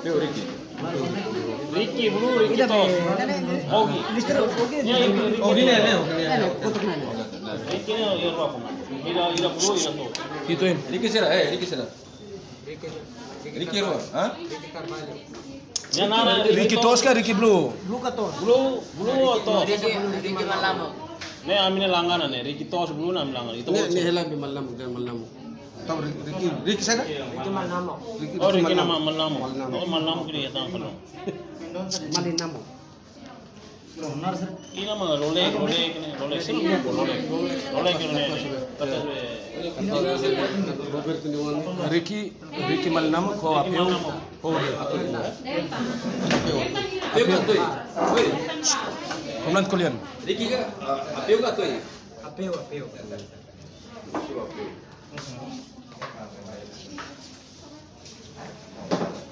Apeu Ricky. Ricky bulu, Ricky tos. Ogi. Oh, ini ya. Ricky ni yang apa? Ira bulu ira to. Ituin. Ricky sira, Ricky sira. Ricky Ro, ha? Yang nara Ricky Tosca, Ricky Blue. bulu to. Ricky Malamo. Ne amine langganan ne, Ricky tos bulu nam langan. Itu Ini helang di Malamo dan Malamo. Tahu Ricky sana? Ricky Malamo. oh Ricky nama Malamo. Oh Malamo kini ya tang kono. Malinamo. Ina mah role sih role kini ne. Robert Niwan. Ricky Malnamo ko Apeu. Oh. Apeu ka toy. Oi. Komnan kulian. Ricky ka. Apeu ka toy. Apeu.